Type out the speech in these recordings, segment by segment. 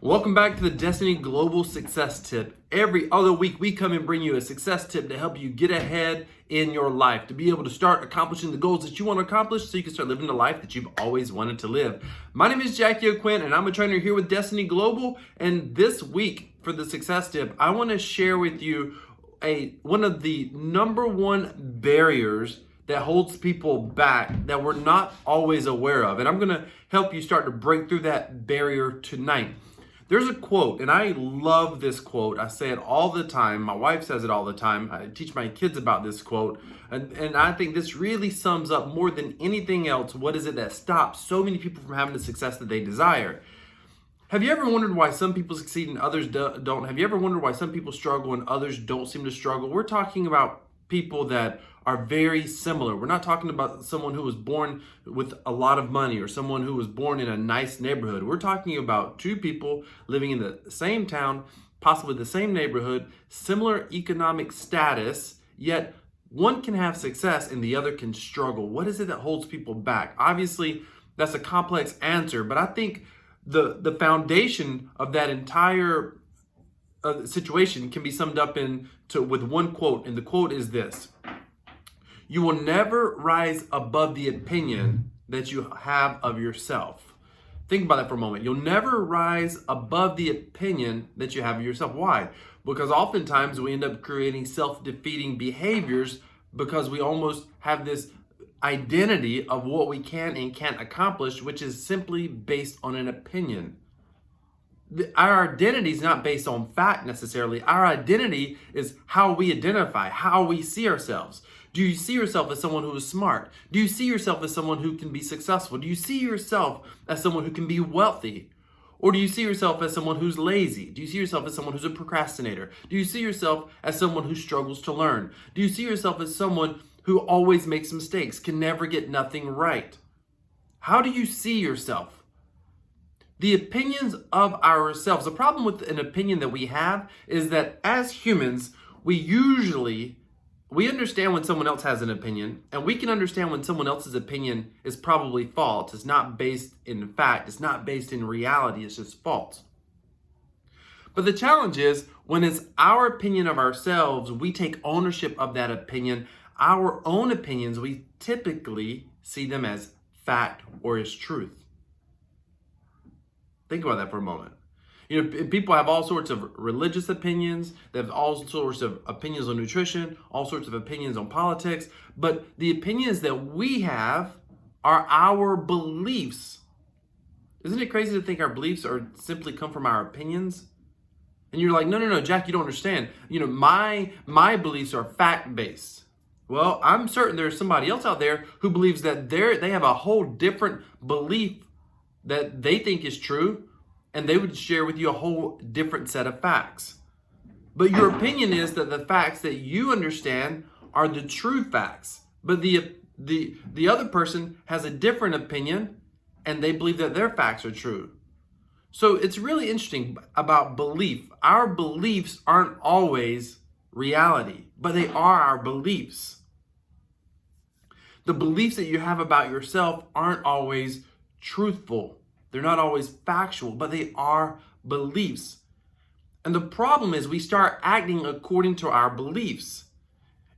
Welcome back to the Destiny Global Success Tip. Every other week, we come and bring you a success tip to help you get ahead in your life, to be able to start accomplishing the goals that you want to accomplish so you can start living the life that you've always wanted to live. My name is Jackie O'Quinn, and I'm a trainer here with Destiny Global. And this week, for the success tip, I want to share with you one of the number one barriers that holds people back that we're not always aware of. And I'm going to help you start to break through that barrier tonight. There's a quote, and I love this quote. I say it all the time. My wife says it all the time. I teach my kids about this quote. And I think this really sums up more than anything else what is it that stops so many people from having the success that they desire. Have you ever wondered why some people succeed and others don't? Have you ever wondered why some people struggle and others don't seem to struggle? We're talking about people that are very similar. We're not talking about someone who was born with a lot of money or someone who was born in a nice neighborhood. We're talking about two people living in the same town, possibly the same neighborhood, similar economic status, yet one can have success and the other can struggle. What is it that holds people back? Obviously, that's a complex answer, but I think the foundation of that entire situation can be summed up with one quote, and the quote is this: "You will never rise above the opinion that you have of yourself." Think about that for a moment. You'll never rise above the opinion that you have of yourself. Why? Because oftentimes we end up creating self-defeating behaviors because we almost have this identity of what we can and can't accomplish, which is simply based on an opinion. Our identity is not based on fact necessarily. Our identity is how we identify, how we see ourselves. Do you see yourself as someone who is smart? Do you see yourself as someone who can be successful? Do you see yourself as someone who can be wealthy? Or do you see yourself as someone who's lazy? Do you see yourself as someone who's a procrastinator? Do you see yourself as someone who struggles to learn? Do you see yourself as someone who always makes mistakes, can never get nothing right? How do you see yourself? The opinions of ourselves. The problem with an opinion that we have is that as humans, we understand when someone else has an opinion, and we can understand when someone else's opinion is probably false. It's not based in fact. It's not based in reality. It's just false. But the challenge is when it's our opinion of ourselves, we take ownership of that opinion. Our own opinions, we typically see them as fact or as truth. Think about that for a moment. You know, people have all sorts of religious opinions. They have all sorts of opinions on nutrition, all sorts of opinions on politics. But the opinions that we have are our beliefs. Isn't it crazy to think our beliefs are simply come from our opinions? And you're like, no, Jack, you don't understand. You know, my beliefs are fact-based. Well, I'm certain there's somebody else out there who believes that they have a whole different belief that they think is true, and they would share with you a whole different set of facts. But your opinion is that the facts that you understand are the true facts. But the other person has a different opinion, and they believe that their facts are true. So it's really interesting about belief. Our beliefs aren't always reality, but they are our beliefs. The beliefs that you have about yourself aren't always truthful. They're not always factual, but they are beliefs. And the problem is we start acting according to our beliefs.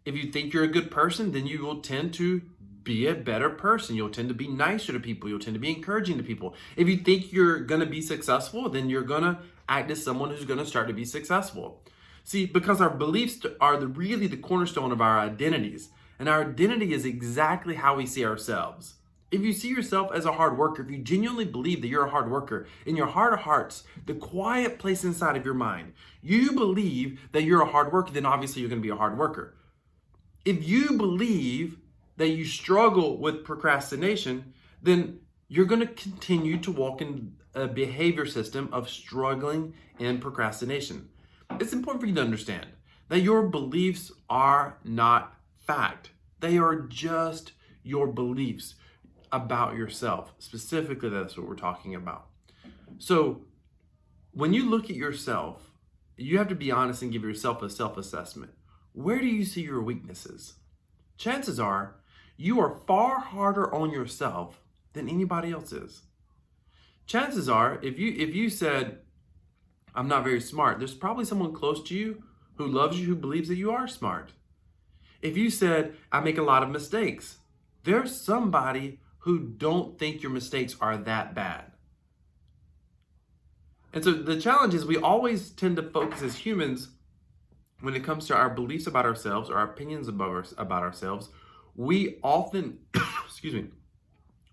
If you think you're a good person, then you will tend to be a better person. You'll tend to be nicer to people. You'll tend to be encouraging to people. If you think you're going to be successful, then you're going to act as someone who's going to start to be successful. See, because our beliefs are really the cornerstone of our identities. And our identity is exactly how we see ourselves. If you see yourself as a hard worker, if you genuinely believe that you're a hard worker, in your heart of hearts, the quiet place inside of your mind, you believe that you're a hard worker, then obviously you're going to be a hard worker. If you believe that you struggle with procrastination, then you're going to continue to walk in a behavior system of struggling and procrastination. It's important for you to understand that your beliefs are not fact. They are just your beliefs about yourself. Specifically, that's what we're talking about. So when you look at yourself, you have to be honest and give yourself a self-assessment. Where do you see your weaknesses? Chances are you are far harder on yourself than anybody else is. Chances are, if you said, I'm not very smart. There's probably someone close to you who loves you, who believes that you are smart. If you said, I make a lot of mistakes, there's somebody who don't think your mistakes are that bad. And so the challenge is we always tend to focus as humans when it comes to our beliefs about ourselves or our opinions about ourselves. We often, excuse me,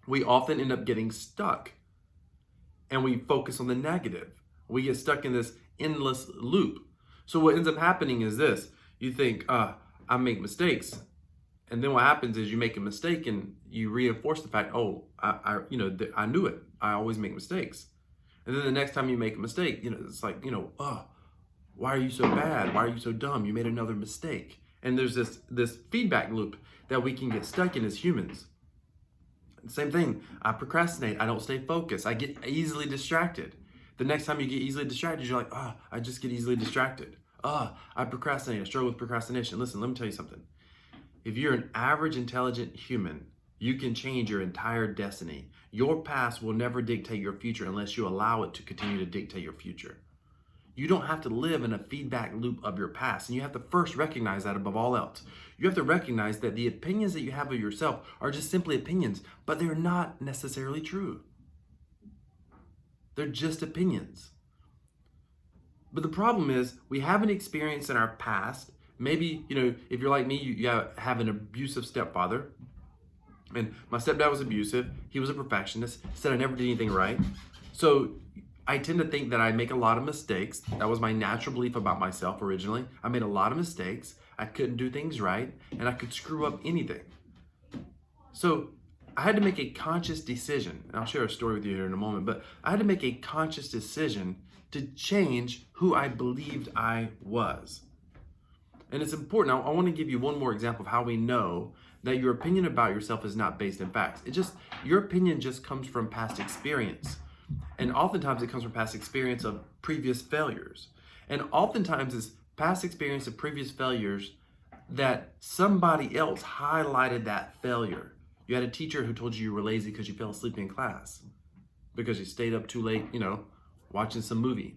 we often end up getting stuck and we focus on the negative. We get stuck in this endless loop. So what ends up happening is this. You think, I make mistakes. And then what happens is you make a mistake and you reinforce the fact, I knew it. I always make mistakes. And then the next time you make a mistake, it's like, why are you so bad? Why are you so dumb? You made another mistake. And there's this feedback loop that we can get stuck in as humans. Same thing. I procrastinate. I don't stay focused. I get easily distracted. The next time you get easily distracted, you're like, I just get easily distracted. I procrastinate. I struggle with procrastination. Listen, let me tell you something. If you're an average intelligent human, you can change your entire destiny. Your past will never dictate your future unless you allow it to continue to dictate your future. You don't have to live in a feedback loop of your past, and you have to first recognize that above all else. You have to recognize that the opinions that you have of yourself are just simply opinions, but they're not necessarily true. They're just opinions. But the problem is we have an experience in our past. Maybe, if you're like me, you have an abusive stepfather. And my stepdad was abusive. He was a perfectionist. Said I never did anything right. So I tend to think that I make a lot of mistakes. That was my natural belief about myself originally. I made a lot of mistakes. I couldn't do things right. And I could screw up anything. So I had to make a conscious decision. And I'll share a story with you here in a moment. But I had to make a conscious decision to change who I believed I was. And it's important. I want to give you one more example of how we know that your opinion about yourself is not based in facts. Your opinion just comes from past experience. And oftentimes it comes from past experience of previous failures. And oftentimes it's past experience of previous failures that somebody else highlighted that failure. You had a teacher who told you were lazy because you fell asleep in class, because you stayed up too late, watching some movie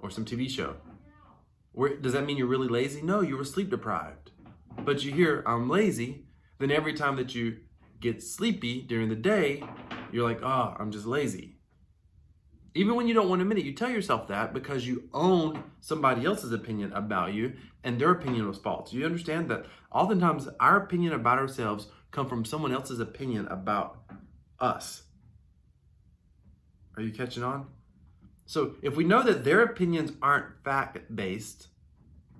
or some TV show. Does that mean you're really lazy? No, you were sleep deprived. But you hear, I'm lazy, then every time that you get sleepy during the day, you're like, I'm just lazy. Even when you don't want to admit it, you tell yourself that because you owned somebody else's opinion about you and their opinion was false. You understand that oftentimes our opinion about ourselves come from someone else's opinion about us. Are you catching on? So if we know that their opinions aren't fact-based,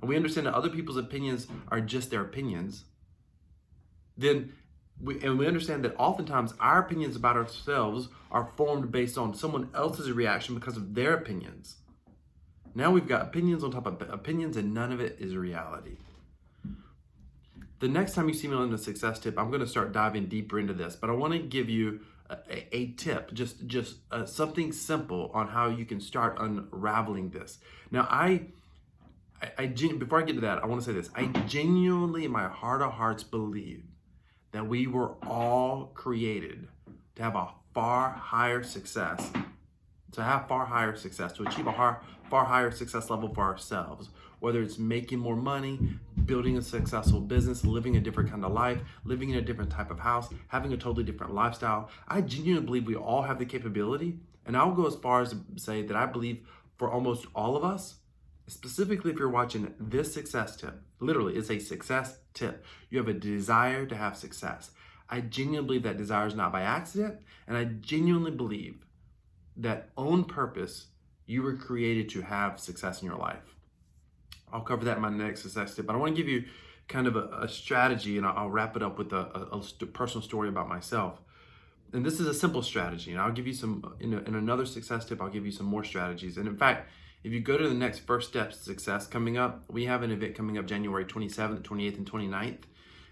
and we understand that other people's opinions are just their opinions, then we understand that oftentimes our opinions about ourselves are formed based on someone else's reaction because of their opinions. Now we've got opinions on top of opinions, and none of it is reality. The next time you see me on the success tip, I'm going to start diving deeper into this, but I want to give you a tip, just something simple on how you can start unraveling this. Now, before I get to that, I want to say this. I genuinely, in my heart of hearts, believe that we were all created to have a far higher success, to achieve a far higher success level for ourselves. Whether it's making more money, building a successful business, living a different kind of life, living in a different type of house, having a totally different lifestyle. I genuinely believe we all have the capability. And I'll go as far as to say that I believe for almost all of us, specifically if you're watching this success tip, literally it's a success tip. You have a desire to have success. I genuinely believe that desire is not by accident. And I genuinely believe that on purpose, you were created to have success in your life. I'll cover that in my next success tip, but I want to give you kind of a strategy, and I'll wrap it up with a personal story about myself. And this is a simple strategy, and I'll give you some, in another success tip, I'll give you some more strategies. And in fact, if you go to the next first steps to success coming up, we have an event coming up January 27th, 28th, and 29th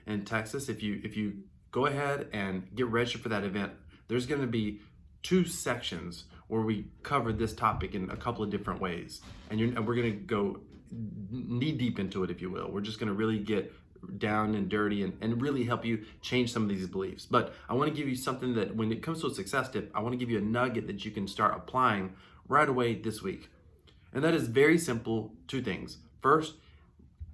in Texas. If you go ahead and get registered for that event, there's going to be 2 sections where we cover this topic in a couple of different ways. And we're going to go knee deep into it, if you will. We're just going to really get down and dirty and really help you change some of these beliefs. But I want to give you something that when it comes to a success tip, I want to give you a nugget that you can start applying right away this week. And that is very simple. Two things. First,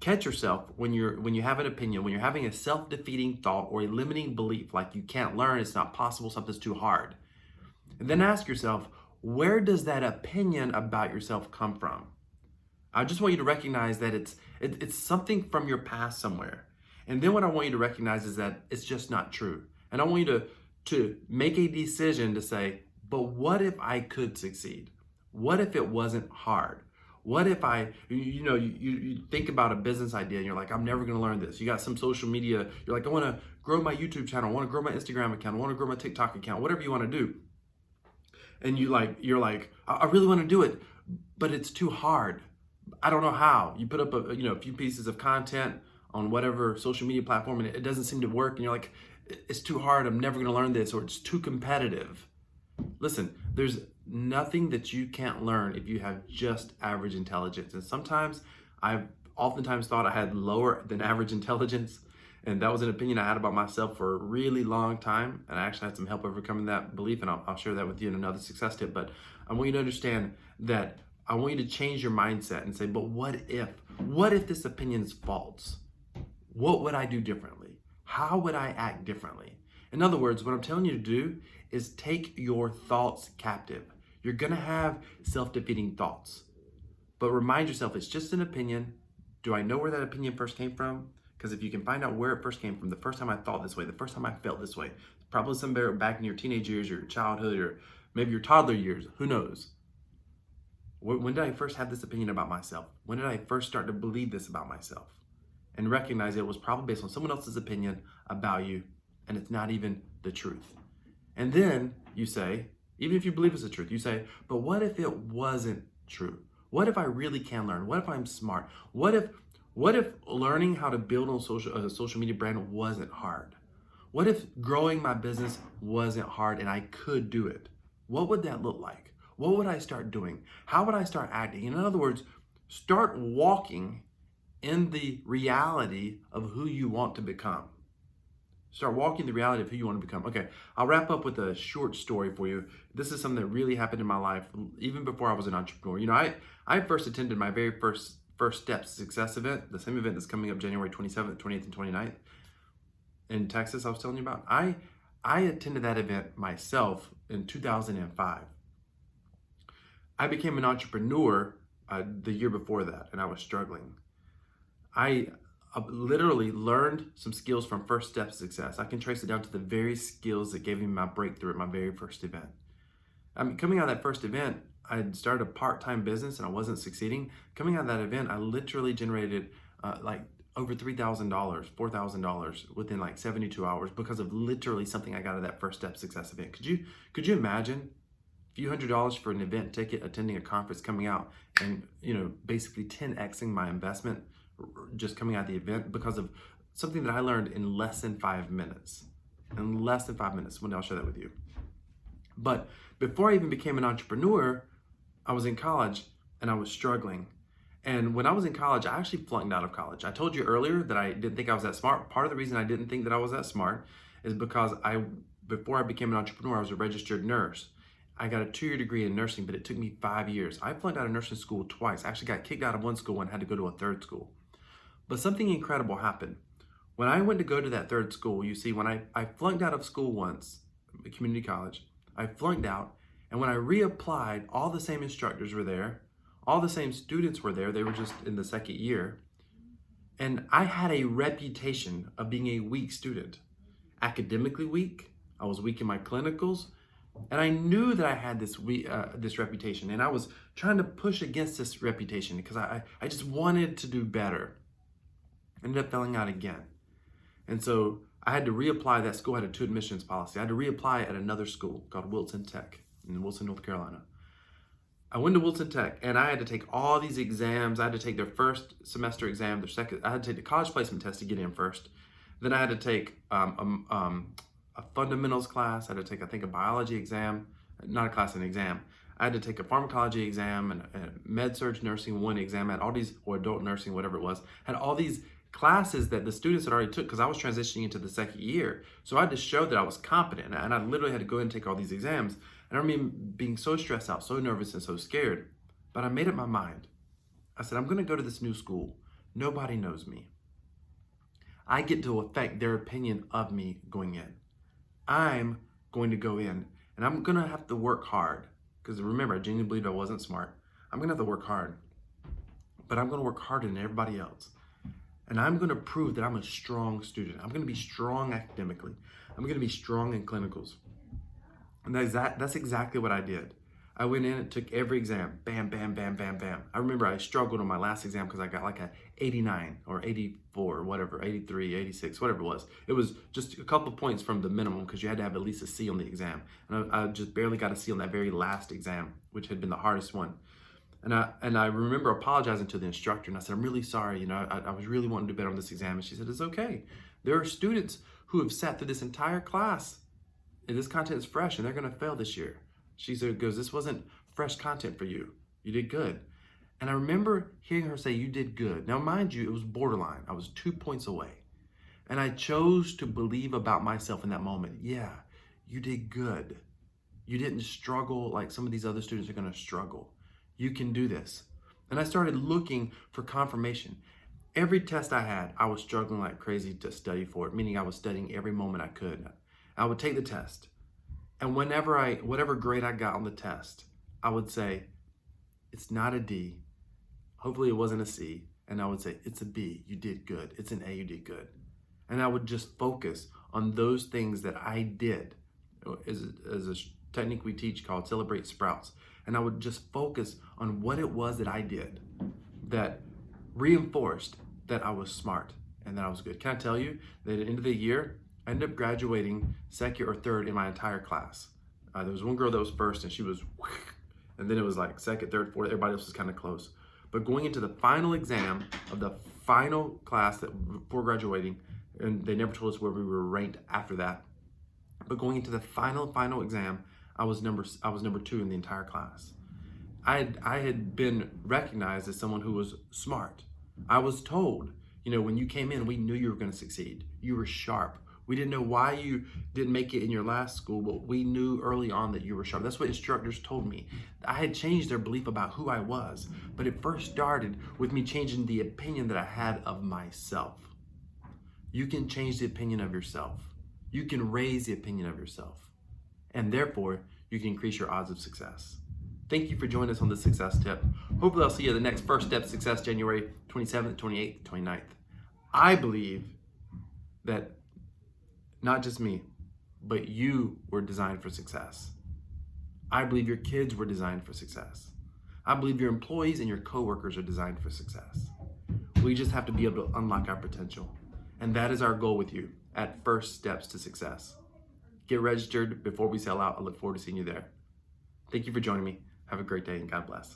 catch yourself when you have an opinion, when you're having a self-defeating thought or a limiting belief, like you can't learn, it's not possible, something's too hard. And then ask yourself, where does that opinion about yourself come from? I just want you to recognize that it's something from your past somewhere. And then what I want you to recognize is that it's just not true. And I want you to make a decision to say, but what if I could succeed? What if it wasn't hard? What if you think about a business idea and you're like, I'm never going to learn this. You got some social media. You're like, I want to grow my YouTube channel. I want to grow my Instagram account. I want to grow my TikTok account, whatever you want to do. And you're like, I really want to do it, but it's too hard. I don't know how. You put up a few pieces of content on whatever social media platform and it doesn't seem to work. And you're like, it's too hard. I'm never going to learn this, or it's too competitive. Listen, there's nothing that you can't learn if you have just average intelligence. And sometimes I've oftentimes thought I had lower than average intelligence. And that was an opinion I had about myself for a really long time. And I actually had some help overcoming that belief. And I'll share that with you in another success tip. But I want you to understand that I want you to change your mindset and say, but what if this opinion is false? What would I do differently? How would I act differently? In other words, what I'm telling you to do is take your thoughts captive. You're going to have self-defeating thoughts, but remind yourself it's just an opinion. Do I know where that opinion first came from? Because if you can find out where it first came from, the first time I thought this way, the first time I felt this way, probably somewhere back in your teenage years or your childhood or maybe your toddler years, who knows? When did I first have this opinion about myself? When did I first start to believe this about myself? And recognize it was probably based on someone else's opinion about you, and it's not even the truth. And then you say, even if you believe it's the truth, you say, but what if it wasn't true? What if I really can learn? What if I'm smart? What if learning how to build a social media brand wasn't hard? What if growing my business wasn't hard and I could do it? What would that look like? What would I start doing? How would I start acting? In other words, start walking in the reality of who you want to become. Start walking the reality of who you want to become. Okay, I'll wrap up with a short story for you. This is something that really happened in my life, even before I was an entrepreneur. I first attended my very first Steps Success event, the same event that's coming up January 27th, 28th, and 29th in Texas I was telling you about. I attended that event myself in 2005. I became an entrepreneur the year before that, and I was struggling. I literally learned some skills from First Steps Success. I can trace it down to the very skills that gave me my breakthrough at my very first event. Coming out of that first event, I had started a part-time business and I wasn't succeeding. Coming out of that event, I literally generated like over $3,000, $4,000 within like 72 hours because of literally something I got out of that First Step Success event. Could you imagine a few $100s for an event ticket, attending a conference, coming out and basically 10xing my investment just coming out of the event because of something that I learned in less than 5 minutes. In less than 5 minutes. One day I'll share that with you. But before I even became an entrepreneur, I was in college and I was struggling. And when I was in college, I actually flunked out of college. I told you earlier that I didn't think I was that smart. Part of the reason I didn't think that I was that smart is because before I became an entrepreneur, I was a registered nurse. I got a 2-year degree in nursing, but it took me 5 years. I flunked out of nursing school twice. I actually got kicked out of one school and had to go to a third school. But something incredible happened. When I went to go to that third school, you see, when I flunked out of school once, community college, I flunked out, and when I reapplied, all the same instructors were there, all the same students were there, they were just in the second year, and I had a reputation of being a weak student. Academically weak, I was weak in my clinicals, and I knew that I had this reputation, and I was trying to push against this reputation because I just wanted to do better. Ended up failing out again. And so I had to reapply. That school had a 2 admissions policy. I had to reapply at another school called Wilson Tech in Wilson, North Carolina. I went to Wilson Tech and I had to take all these exams. I had to take their first semester exam, their second. I had to take the college placement test to get in first. Then I had to take a fundamentals class. I had to take, I think, a biology exam, not a class, an exam. I had to take a pharmacology exam and a med-surg nursing 1 exam. I had all these, or adult nursing, whatever it was. Had all these classes that the students had already took because I was transitioning into the second year. So I had to show that I was competent, and I literally had to go and take all these exams. And I remember being so stressed out, so nervous, and so scared. But I made up my mind. I said, I'm going to go to this new school. Nobody knows me. I get to affect their opinion of me going in. I'm going to go in and I'm going to have to work hard. Because remember, I genuinely believed I wasn't smart. I'm going to have to work hard. But I'm going to work harder than everybody else. And I'm going to prove that I'm a strong student. I'm going to be strong academically. I'm going to be strong in clinicals. And that's exactly what I did. I went in and took every exam. Bam, bam, bam, bam, bam. I remember I struggled on my last exam because I got like a 89 or 84 or whatever, 83, 86, whatever it was. It was just a couple points from the minimum because you had to have at least a C on the exam. And I just barely got a C on that very last exam, which had been the hardest one. And I remember apologizing to the instructor, and I said, I'm really sorry, I was really wanting to do better on this exam. And she said, it's okay. There are students who have sat through this entire class, and this content is fresh, and they're gonna fail this year. She said, this wasn't fresh content for you. You did good. And I remember hearing her say, you did good. Now, mind you, it was borderline. I was 2 points away. And I chose to believe about myself in that moment. Yeah, you did good. You didn't struggle like some of these other students are gonna struggle. You can do this. And I started looking for confirmation. Every test I had, I was struggling like crazy to study for it, meaning I was studying every moment I could. I would take the test. And whatever grade I got on the test, I would say, it's not a D. Hopefully it wasn't a C. And I would say, it's a B, you did good. It's an A, you did good. And I would just focus on those things that I did. As a technique we teach called Celebrate Sprouts. And I would just focus on what it was that I did that reinforced that I was smart and that I was good. Can I tell you that at the end of the year, I ended up graduating second or third in my entire class. There was one girl that was first and she was, and then it was like second, third, fourth, everybody else was kind of close. But going into the final exam of the final class that before graduating, and they never told us where we were ranked after that, but going into the final exam, I was number 2 in the entire class. I had been recognized as someone who was smart. I was told, when you came in, we knew you were going to succeed. You were sharp. We didn't know why you didn't make it in your last school, but we knew early on that you were sharp. That's what instructors told me. I had changed their belief about who I was, but it first started with me changing the opinion that I had of myself. You can change the opinion of yourself. You can raise the opinion of yourself. And therefore, you can increase your odds of success. Thank you for joining us on this success tip. Hopefully I'll see you at the next First Step Success, January 27th, 28th, 29th. I believe that not just me, but you were designed for success. I believe your kids were designed for success. I believe your employees and your coworkers are designed for success. We just have to be able to unlock our potential. And that is our goal with you at First Steps to Success. Get registered before we sell out. I look forward to seeing you there. Thank you for joining me. Have a great day and God bless.